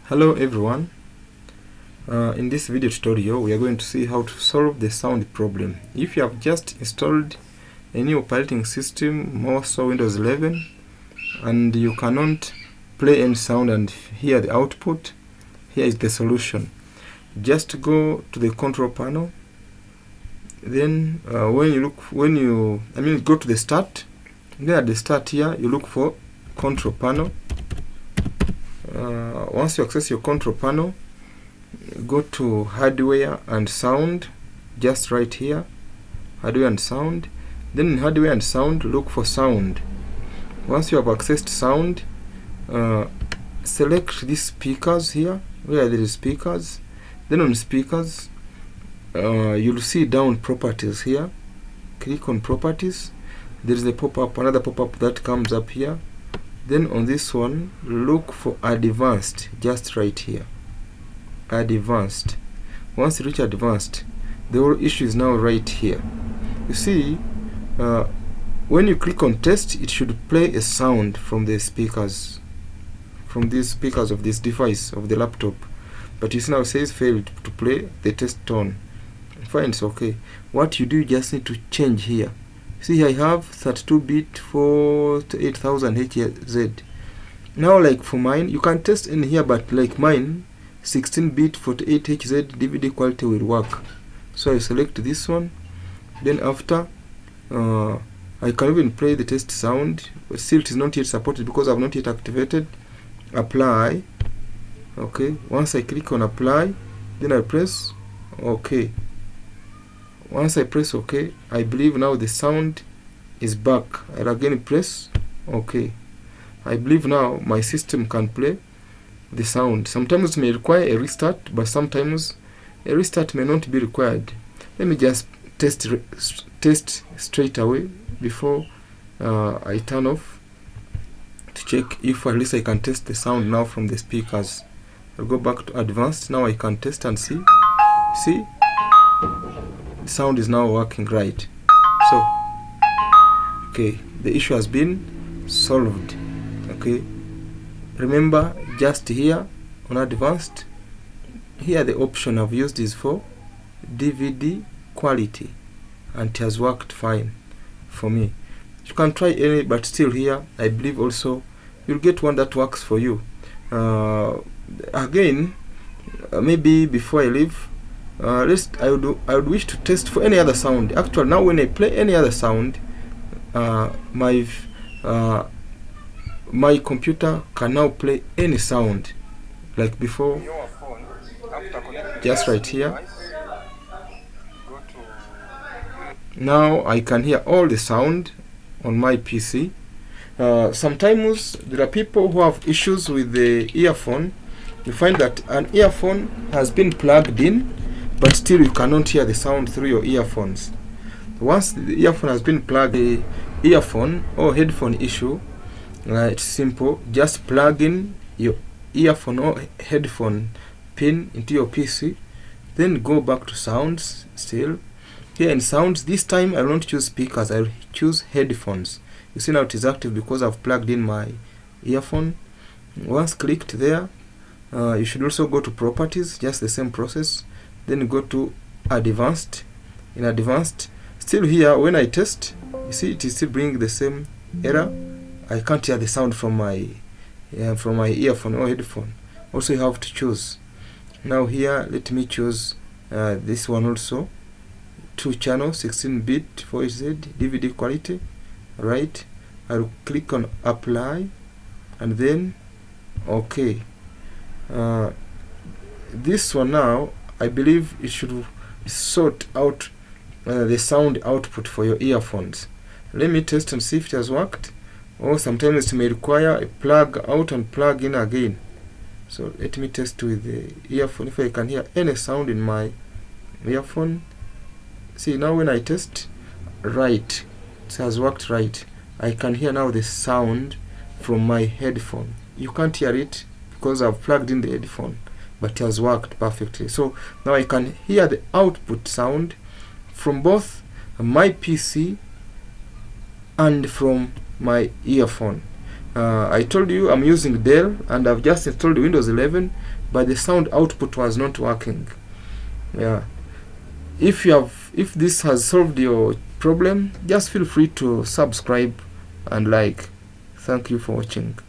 Hello everyone. In this video tutorial we are going to see how to solve the sound problem. If you have just installed a new operating system, more so Windows 11, and you cannot play any sound and hear the output, here is the solution. Just go to the control panel, then go to the start. Then at the start here you look for control panel. Once you access your control panel, go to hardware and sound, just right here, hardware and sound. Then in hardware and sound, look for sound. Once you have accessed sound, select these speakers here, where there is speakers. Then on speakers, you'll see down properties here. Click on properties. There is a pop-up, another pop-up that comes up here. Then on this one, look for advanced, just right here. Advanced. Once you reach advanced, the whole issue is now right here. You see, when you click on test, it should play a sound from the speakers, from these speakers of this device, of the laptop. But you see now it says failed to play the test tone. Fine, it's okay. What you do, you just need to change here. See, I have 32-bit for 8000 Hz. Now, like for mine, you can test in here, but like mine, 16-bit 48 Hz DVD quality will work. So I select this one. Then after, I can even play the test sound, but still it is not yet supported because I have not yet activated. Apply. Okay. Once I click on apply, then I press OK. Once I press OK, I believe now the sound is back. I'll again press OK. I believe now my system can play the sound. Sometimes it may require a restart, but sometimes a restart may not be required. Let me just test straight away before I turn off, to check if at least I can test the sound now from the speakers. I'll go back to advanced. Now I can test and see. See? The sound is now working right. So, okay, the issue has been solved. Okay, remember, just here on advanced, here the option I've used is for DVD quality, and it has worked fine for me. You can try any, but still here I believe also you'll get one that works for you. Again, maybe before I leave, I would wish to test for any other sound. Actually, now when I play any other sound, my computer can now play any sound, like before. Just right here. Now I can hear all the sound on my PC. Sometimes there are people who have issues with the earphone. You find that an earphone has been plugged in, but still you cannot hear the sound through your earphones. Once the earphone has been plugged, the earphone or headphone issue, it's simple. Just plug in your earphone or headphone pin into your PC, then go back to sounds. Still here in sounds, this time I will not choose speakers, I will choose headphones. You see now it is active because I've plugged in my earphone. Once clicked there, you should also go to properties, just the same process. Then go to advanced. In advanced, still here when I test, you see it is still bringing the same error. I can't hear the sound from my earphone or headphone. Also you have to choose. Now here let me choose this one also. 2 channel 16-bit 4Z DVD quality. Right. I'll click on apply and then OK. This one now, I believe it should sort out the sound output for your earphones. Let me test and see if it has worked. Or sometimes it may require a plug out and plug in again. So let me test with the earphone if I can hear any sound in my earphone. See now when I test, right, it has worked right. I can hear now the sound from my headphone. You can't hear it because I've plugged in the headphone, but it has worked perfectly. So now I can hear the output sound from both my PC and from my earphone. I told you I'm using Dell and I've just installed Windows 11, but the sound output was not working. Yeah, if this has solved your problem, just feel free to subscribe and like. Thank you for watching.